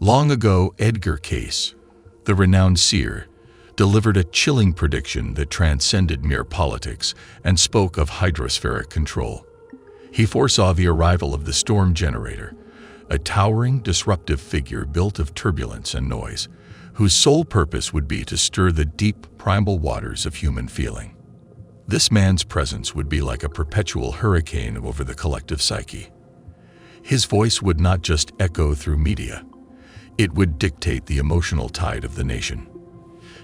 Long ago, Edgar Cayce, the renowned seer, delivered a chilling prediction that transcended mere politics and spoke of hydrospheric control. He foresaw the arrival of the storm generator, a towering, disruptive figure built of turbulence and noise, whose sole purpose would be to stir the deep, primal waters of human feeling. This man's presence would be like a perpetual hurricane over the collective psyche. His voice would not just echo through media. It would dictate the emotional tide of the nation.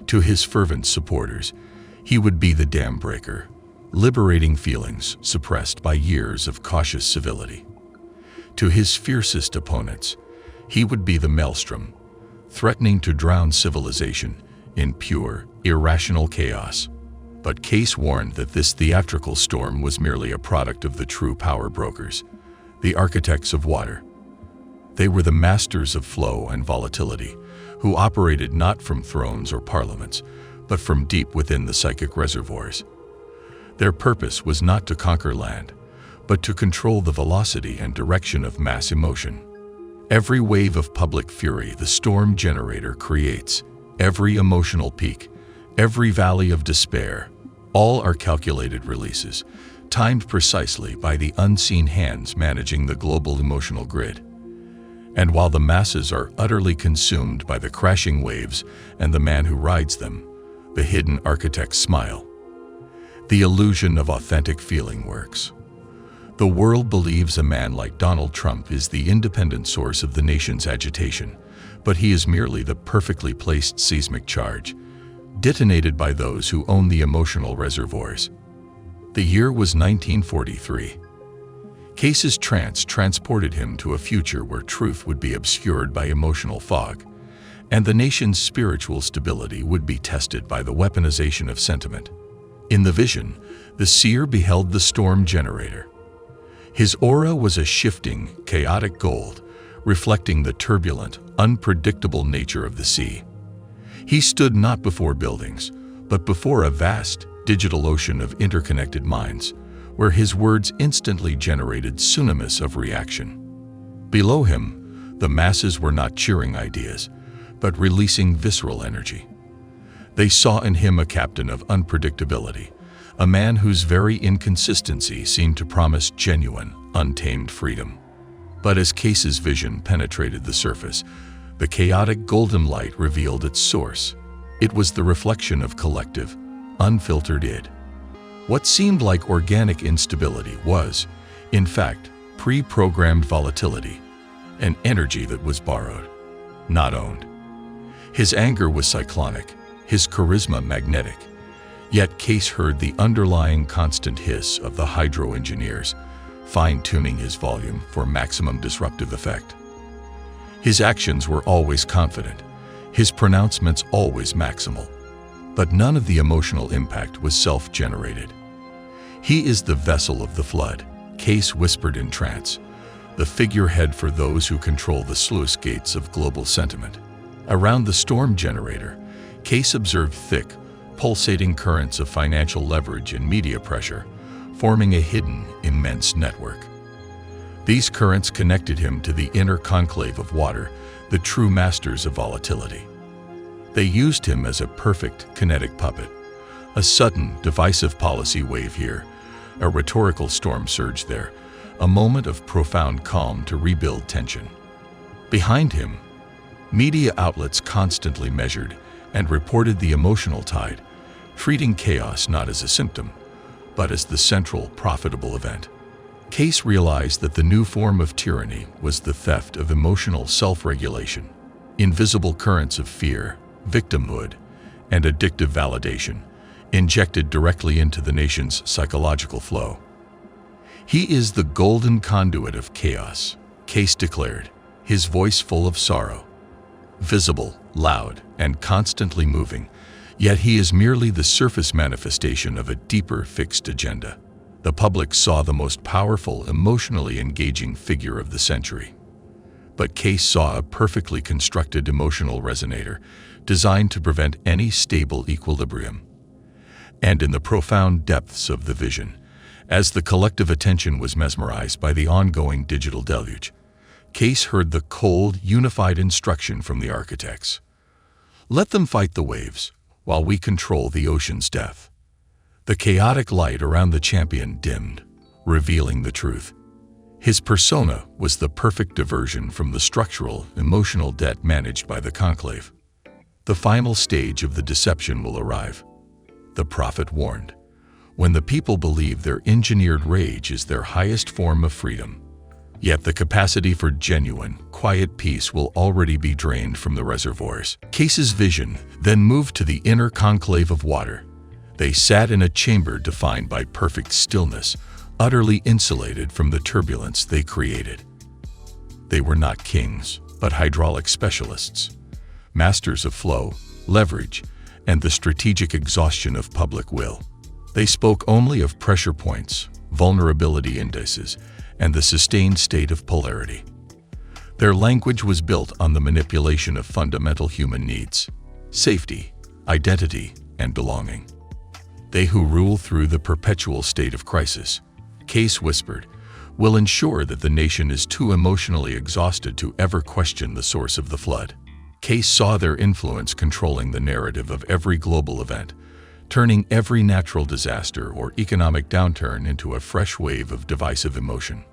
To his fervent supporters, he would be the dam breaker, liberating feelings suppressed by years of cautious civility. To his fiercest opponents, he would be the maelstrom, threatening to drown civilization in pure, irrational chaos. But Cayce warned that this theatrical storm was merely a product of the true power brokers, the architects of water. They were the masters of flow and volatility, who operated not from thrones or parliaments, but from deep within the psychic reservoirs. Their purpose was not to conquer land, but to control the velocity and direction of mass emotion. Every wave of public fury the storm generator creates, every emotional peak, every valley of despair, all are calculated releases, timed precisely by the unseen hands managing the global emotional grid. And while the masses are utterly consumed by the crashing waves and the man who rides them, the hidden architects smile. The illusion of authentic feeling works. The world believes a man like Donald Trump is the independent source of the nation's agitation, but he is merely the perfectly placed seismic charge, detonated by those who own the emotional reservoirs. The year was 1943. Cayce's trance transported him to a future where truth would be obscured by emotional fog, and the nation's spiritual stability would be tested by the weaponization of sentiment. In the vision, the seer beheld the storm generator. His aura was a shifting, chaotic gold, reflecting the turbulent, unpredictable nature of the sea. He stood not before buildings, but before a vast, digital ocean of interconnected minds, where his words instantly generated tsunamis of reaction. Below him, the masses were not cheering ideas, but releasing visceral energy. They saw in him a captain of unpredictability, a man whose very inconsistency seemed to promise genuine, untamed freedom. But as Cayce's vision penetrated the surface, the chaotic golden light revealed its source. It was the reflection of collective, unfiltered id. What seemed like organic instability was, in fact, pre-programmed volatility, an energy that was borrowed, not owned. His anger was cyclonic, his charisma magnetic, yet Cayce heard the underlying constant hiss of the hydro engineers, fine-tuning his volume for maximum disruptive effect. His actions were always confident, his pronouncements always maximal, but none of the emotional impact was self-generated. He is the vessel of the flood, Cayce whispered in trance, the figurehead for those who control the sluice gates of global sentiment. Around the storm generator, Cayce observed thick, pulsating currents of financial leverage and media pressure, forming a hidden, immense network. These currents connected him to the inner conclave of water, the true masters of volatility. They used him as a perfect kinetic puppet, a sudden, divisive policy wave here, a rhetorical storm surge there, a moment of profound calm to rebuild tension. Behind him, media outlets constantly measured and reported the emotional tide, treating chaos not as a symptom, but as the central, profitable event. Cayce realized that the new form of tyranny was the theft of emotional self-regulation, invisible currents of fear, victimhood, and addictive validation, injected directly into the nation's psychological flow. He is the golden conduit of chaos, Cayce declared, his voice full of sorrow. Visible, loud, and constantly moving, yet he is merely the surface manifestation of a deeper, fixed agenda. The public saw the most powerful, emotionally engaging figure of the century. But Cayce saw a perfectly constructed emotional resonator, designed to prevent any stable equilibrium. And in the profound depths of the vision, as the collective attention was mesmerized by the ongoing digital deluge, Cayce heard the cold, unified instruction from the architects. Let them fight the waves, while we control the ocean's depth. The chaotic light around the champion dimmed, revealing the truth. His persona was the perfect diversion from the structural, emotional debt managed by the conclave. The final stage of the deception will arrive. The prophet warned. When the people believe their engineered rage is their highest form of freedom, yet the capacity for genuine, quiet peace will already be drained from the reservoirs. Cayce's vision then moved to the inner conclave of water. They sat in a chamber defined by perfect stillness, utterly insulated from the turbulence they created. They were not kings, but hydraulic specialists, masters of flow, leverage, and the strategic exhaustion of public will. They spoke only of pressure points, vulnerability indices, and the sustained state of polarity. Their language was built on the manipulation of fundamental human needs: safety, identity, and belonging. They who rule through the perpetual state of crisis, Cayce whispered, will ensure that the nation is too emotionally exhausted to ever question the source of the flood. Cayce saw their influence controlling the narrative of every global event, turning every natural disaster or economic downturn into a fresh wave of divisive emotion.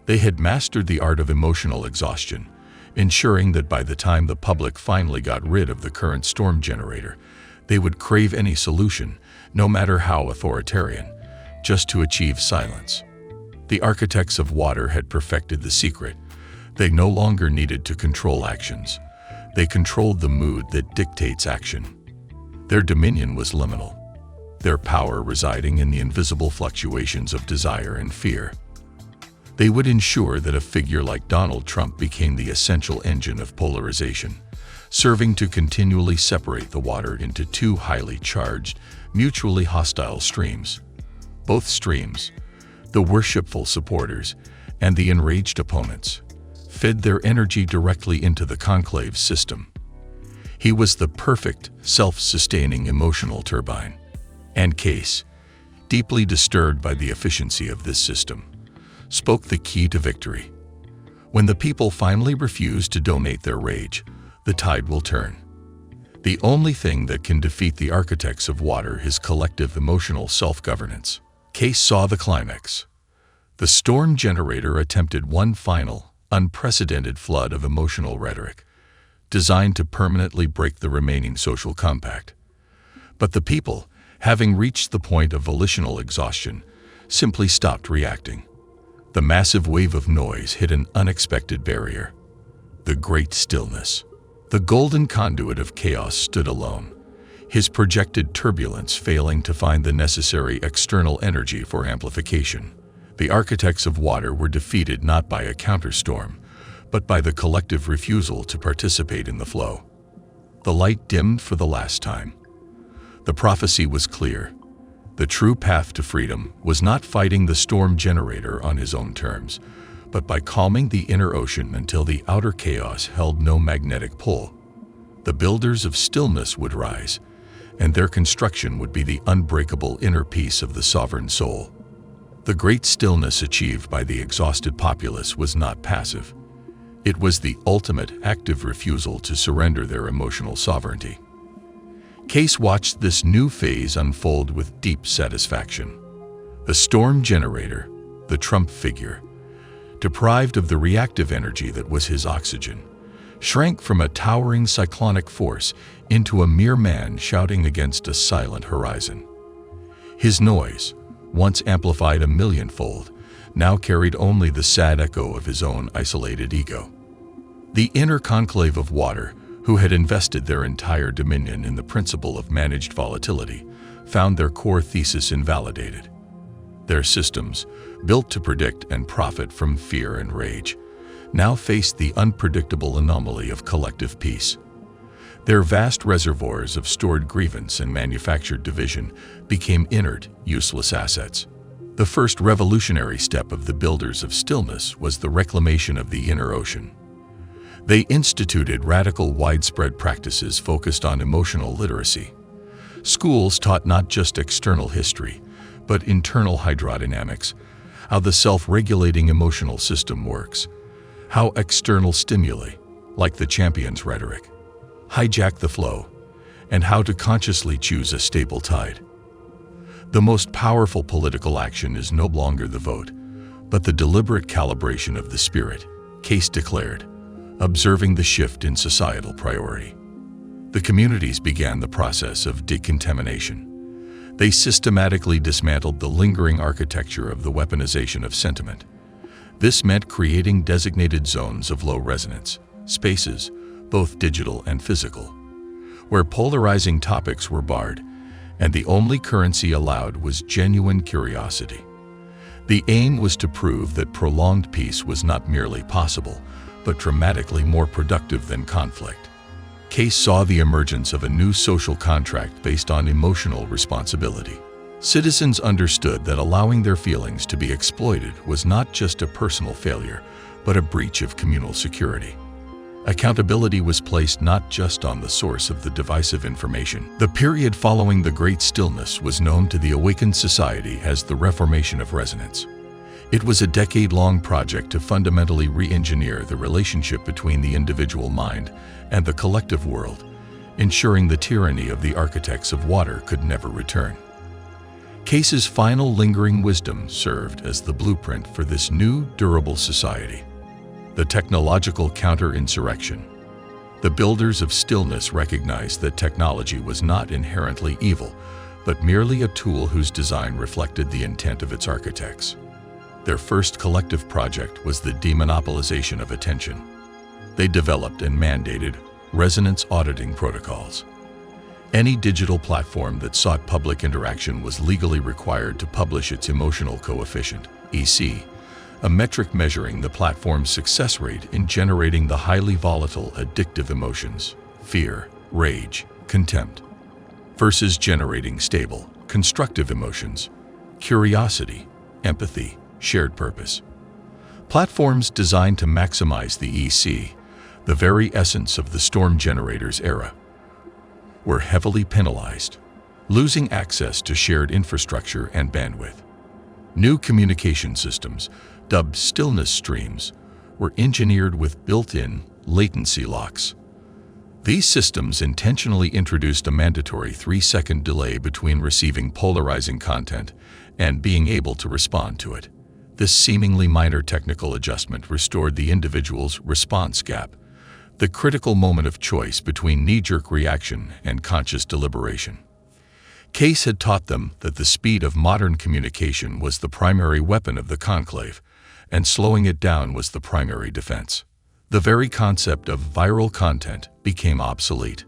They had mastered the art of emotional exhaustion, ensuring that by the time the public finally got rid of the current storm generator, they would crave any solution, no matter how authoritarian, just to achieve silence. The architects of water had perfected the secret. They no longer needed to control actions. They controlled the mood that dictates action. Their dominion was liminal, their power residing in the invisible fluctuations of desire and fear. They would ensure that a figure like Donald Trump became the essential engine of polarization, serving to continually separate the water into two highly charged, mutually hostile streams. Both streams, the worshipful supporters and the enraged opponents, fed their energy directly into the conclave's system. He was the perfect, self-sustaining emotional turbine. And Cayce, deeply disturbed by the efficiency of this system, spoke the key to victory. When the people finally refuse to donate their rage, the tide will turn. The only thing that can defeat the architects of water is collective emotional self-governance. Cayce saw the climax. The storm generator attempted one final, unprecedented flood of emotional rhetoric, designed to permanently break the remaining social compact. But the people, having reached the point of volitional exhaustion, simply stopped reacting. The massive wave of noise hit an unexpected barrier: the great stillness. The golden conduit of chaos stood alone, his projected turbulence failing to find the necessary external energy for amplification. The architects of water were defeated not by a counterstorm, but by the collective refusal to participate in the flow. The light dimmed for the last time. The prophecy was clear. The true path to freedom was not fighting the storm generator on his own terms, but by calming the inner ocean until the outer chaos held no magnetic pull. The builders of stillness would rise, and their construction would be the unbreakable inner peace of the sovereign soul. The great stillness achieved by the exhausted populace was not passive. It was the ultimate active refusal to surrender their emotional sovereignty. Cayce watched this new phase unfold with deep satisfaction. The storm generator, the Trump figure, deprived of the reactive energy that was his oxygen, shrank from a towering cyclonic force into a mere man shouting against a silent horizon. His noise, once amplified a millionfold, now carried only the sad echo of his own isolated ego. The inner conclave of water, who had invested their entire dominion in the principle of managed volatility, found their core thesis invalidated. Their systems, built to predict and profit from fear and rage, now faced the unpredictable anomaly of collective peace. Their vast reservoirs of stored grievance and manufactured division became inert, useless assets. The first revolutionary step of the builders of stillness was the reclamation of the inner ocean. They instituted radical, widespread practices focused on emotional literacy. Schools taught not just external history, but internal hydrodynamics, how the self-regulating emotional system works. how external stimuli, like the champion's rhetoric, hijack the flow, and how to consciously choose a stable tide. The most powerful political action is no longer the vote, but the deliberate calibration of the spirit, Cayce declared, observing the shift in societal priority. The communities began the process of decontamination. They systematically dismantled the lingering architecture of the weaponization of sentiment. This meant creating designated zones of low resonance, spaces, both digital and physical, where polarizing topics were barred, and the only currency allowed was genuine curiosity. The aim was to prove that prolonged peace was not merely possible, but dramatically more productive than conflict. Cayce saw the emergence of a new social contract based on emotional responsibility. Citizens understood that allowing their feelings to be exploited was not just a personal failure, but a breach of communal security. Accountability was placed not just on the source of the divisive information. The period following the Great Stillness was known to the awakened society as the Reformation of Resonance. It was a decade-long project to fundamentally re-engineer the relationship between the individual mind and the collective world, ensuring the tyranny of the architects of water could never return. Cayce's final lingering wisdom served as the blueprint for this new, durable society. The technological counter-insurrection. The builders of stillness recognized that technology was not inherently evil, but merely a tool whose design reflected the intent of its architects. Their first collective project was the demonopolization of attention. They developed and mandated resonance auditing protocols. Any digital platform that sought public interaction was legally required to publish its emotional coefficient, EC, a metric measuring the platform's success rate in generating the highly volatile, addictive emotions, fear, rage, contempt, versus generating stable, constructive emotions, curiosity, empathy, shared purpose. Platforms designed to maximize the EC, the very essence of the storm generators era, were heavily penalized, losing access to shared infrastructure and bandwidth. New communication systems, dubbed stillness streams, were engineered with built-in latency locks. These systems intentionally introduced a mandatory 3-second delay between receiving polarizing content and being able to respond to it. This seemingly minor technical adjustment restored the individual's response gap, the critical moment of choice between knee-jerk reaction and conscious deliberation. Cayce had taught them that the speed of modern communication was the primary weapon of the conclave, and slowing it down was the primary defense. The very concept of viral content became obsolete.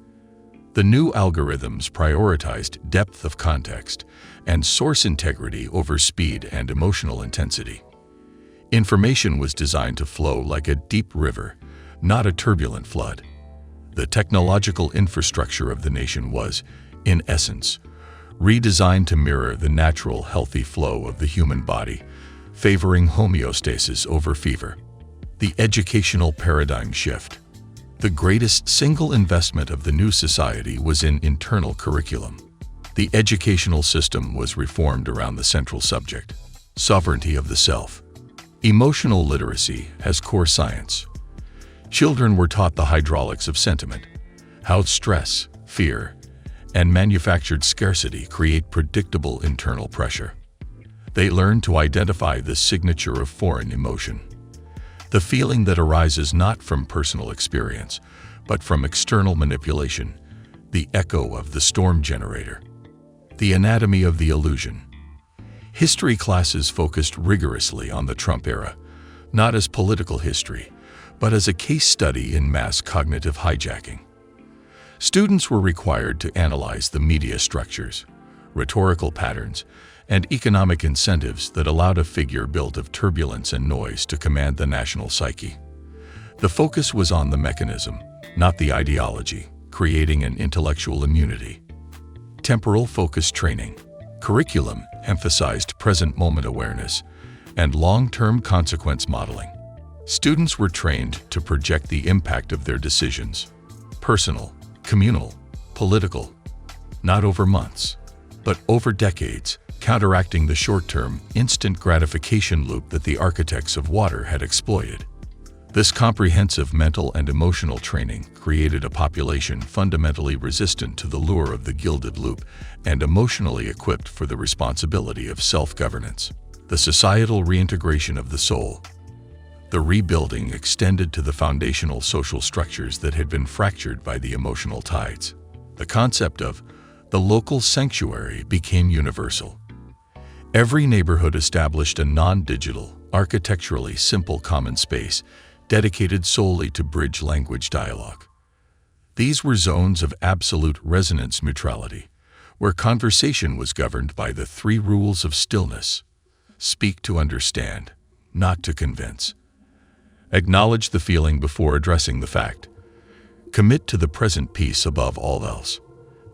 The new algorithms prioritized depth of context and source integrity over speed and emotional intensity. Information was designed to flow like a deep river, not a turbulent flood. The technological infrastructure of the nation was, in essence, redesigned to mirror the natural, healthy flow of the human body, favoring homeostasis over fever. The educational paradigm shift. The greatest single investment of the new society was in internal curriculum. The educational system was reformed around the central subject, sovereignty of the self. Emotional literacy as core science. Children were taught the hydraulics of sentiment, how stress, fear, and manufactured scarcity create predictable internal pressure. They learn to identify the signature of foreign emotion, the feeling that arises not from personal experience, but from external manipulation, the echo of the storm generator. The anatomy of the illusion. History classes focused rigorously on the Trump era, not as political history, but as a case study in mass cognitive hijacking. Students were required to analyze the media structures, rhetorical patterns, and economic incentives that allowed a figure built of turbulence and noise to command the national psyche. The focus was on the mechanism, not the ideology, creating an intellectual immunity. Temporal focus training. Curriculum emphasized present-moment awareness and long-term consequence modeling. Students were trained to project the impact of their decisions, personal, communal, political, not over months, but over decades, counteracting the short-term, instant gratification loop that the architects of water had exploited. This comprehensive mental and emotional training created a population fundamentally resistant to the lure of the gilded loop and emotionally equipped for the responsibility of self-governance. The societal reintegration of the soul. The rebuilding extended to the foundational social structures that had been fractured by the emotional tides. The concept of the local sanctuary became universal. Every neighborhood established a non-digital, architecturally simple common space dedicated solely to bridge language dialogue. These were zones of absolute resonance neutrality, where conversation was governed by the 3 rules of stillness. Speak to understand, not to convince. Acknowledge the feeling before addressing the fact. Commit to the present peace above all else.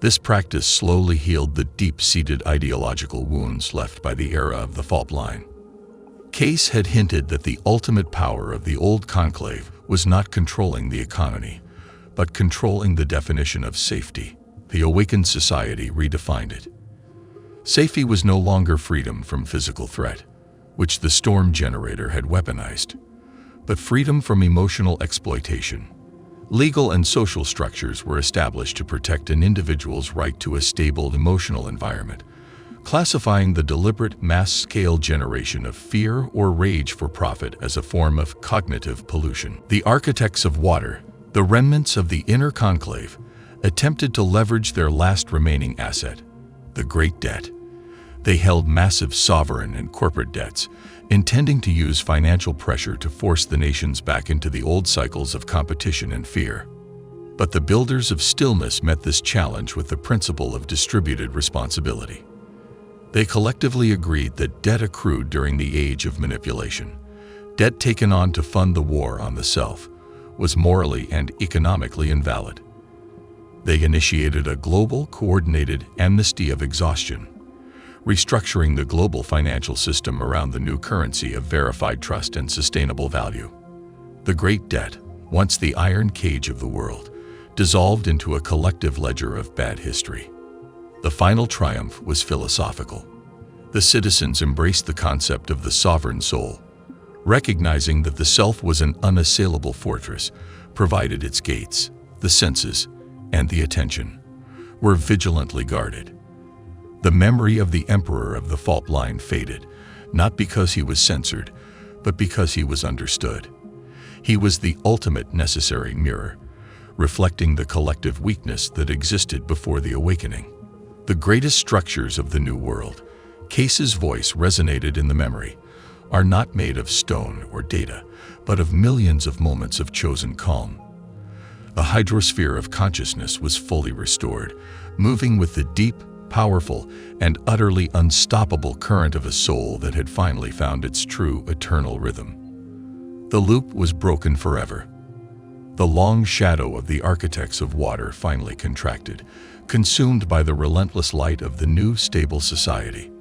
This practice slowly healed the deep-seated ideological wounds left by the era of the fault line. Cayce had hinted that the ultimate power of the old conclave was not controlling the economy, but controlling the definition of safety. The awakened society redefined it. Safety was no longer freedom from physical threat, which the storm generator had weaponized, but freedom from emotional exploitation. Legal and social structures were established to protect an individual's right to a stable emotional environment, classifying the deliberate mass-scale generation of fear or rage for profit as a form of cognitive pollution. The architects of water, the remnants of the inner conclave, attempted to leverage their last remaining asset, the Great Debt. They held massive sovereign and corporate debts, intending to use financial pressure to force the nations back into the old cycles of competition and fear. But the builders of stillness met this challenge with the principle of distributed responsibility. They collectively agreed that debt accrued during the age of manipulation, debt taken on to fund the war on the self, was morally and economically invalid. They initiated a global, coordinated amnesty of exhaustion, restructuring the global financial system around the new currency of verified trust and sustainable value. The Great Debt, once the iron cage of the world, dissolved into a collective ledger of bad history. The final triumph was philosophical. The citizens embraced the concept of the sovereign soul, recognizing that the self was an unassailable fortress, provided its gates, the senses, and the attention were vigilantly guarded. The memory of the emperor of the fault line faded, not because he was censored, but because he was understood. He was the ultimate necessary mirror, reflecting the collective weakness that existed before the awakening. The greatest structures of the New World, Cayce's voice resonated in the memory, are not made of stone or data, but of millions of moments of chosen calm. The hydrosphere of consciousness was fully restored, moving with the deep, powerful, and utterly unstoppable current of a soul that had finally found its true eternal rhythm. The loop was broken forever. The long shadow of the architects of water finally contracted, consumed by the relentless light of the new stable society.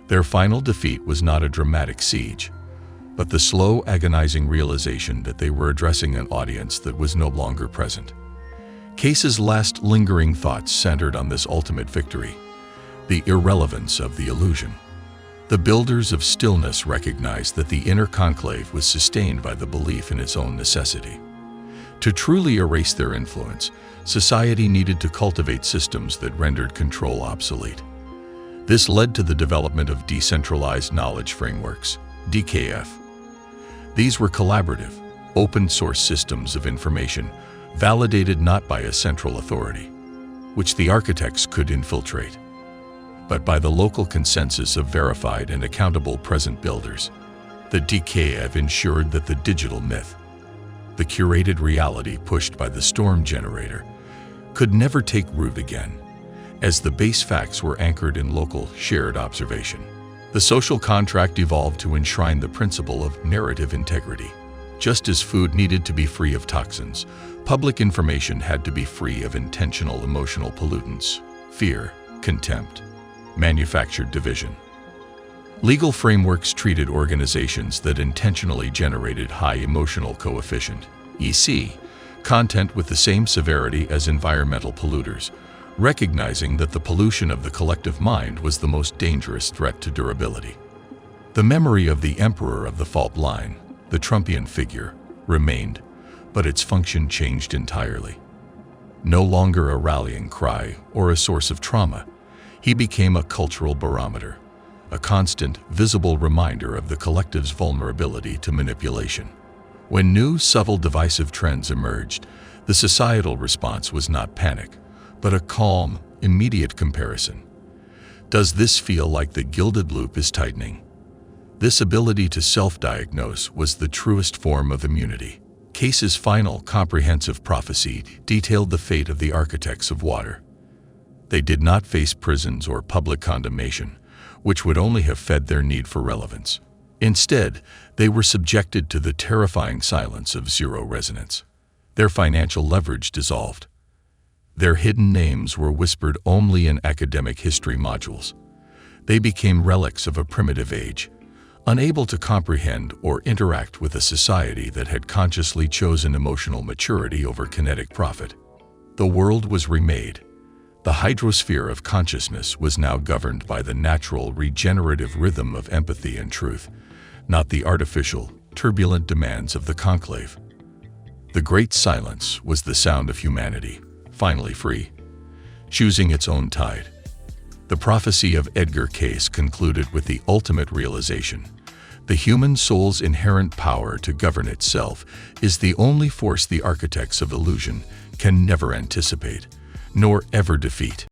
Their final defeat was not a dramatic siege, but the slow, agonizing realization that they were addressing an audience that was no longer present. Cayce's last lingering thoughts centered on this ultimate victory, the irrelevance of the illusion. The builders of stillness recognized that the inner conclave was sustained by the belief in its own necessity. To truly erase their influence, society needed to cultivate systems that rendered control obsolete. This led to the development of decentralized knowledge frameworks, DKF. These were collaborative, open-source systems of information, validated not by a central authority, which the architects could infiltrate, but by the local consensus of verified and accountable present builders. The DKF ensured that the digital myth, the curated reality pushed by the storm generator, could never take root again, as the base facts were anchored in local, shared observation. The social contract evolved to enshrine the principle of narrative integrity. Just as food needed to be free of toxins, public information had to be free of intentional emotional pollutants, fear, contempt, manufactured division. Legal frameworks treated organizations that intentionally generated high emotional coefficient, EC, content with the same severity as environmental polluters, recognizing that the pollution of the collective mind was the most dangerous threat to durability. The memory of the emperor of the fault line, the Trumpian figure, remained, but its function changed entirely. No longer a rallying cry or a source of trauma, he became a cultural barometer, a constant, visible reminder of the collective's vulnerability to manipulation. When new, subtle, divisive trends emerged, the societal response was not panic, but a calm, immediate comparison. Does this feel like the gilded loop is tightening? This ability to self-diagnose was the truest form of immunity. Cayce's final, comprehensive prophecy detailed the fate of the architects of water. They did not face prisons or public condemnation, which would only have fed their need for relevance. Instead, they were subjected to the terrifying silence of zero resonance. Their financial leverage dissolved. Their hidden names were whispered only in academic history modules. They became relics of a primitive age, unable to comprehend or interact with a society that had consciously chosen emotional maturity over kinetic profit. The world was remade. The hydrosphere of consciousness was now governed by the natural, regenerative rhythm of empathy and truth, not the artificial, turbulent demands of the conclave. The great silence was the sound of humanity, finally free, choosing its own tide. The prophecy of Edgar Cayce concluded with the ultimate realization: the human soul's inherent power to govern itself is the only force the architects of illusion can never anticipate, nor ever defeat.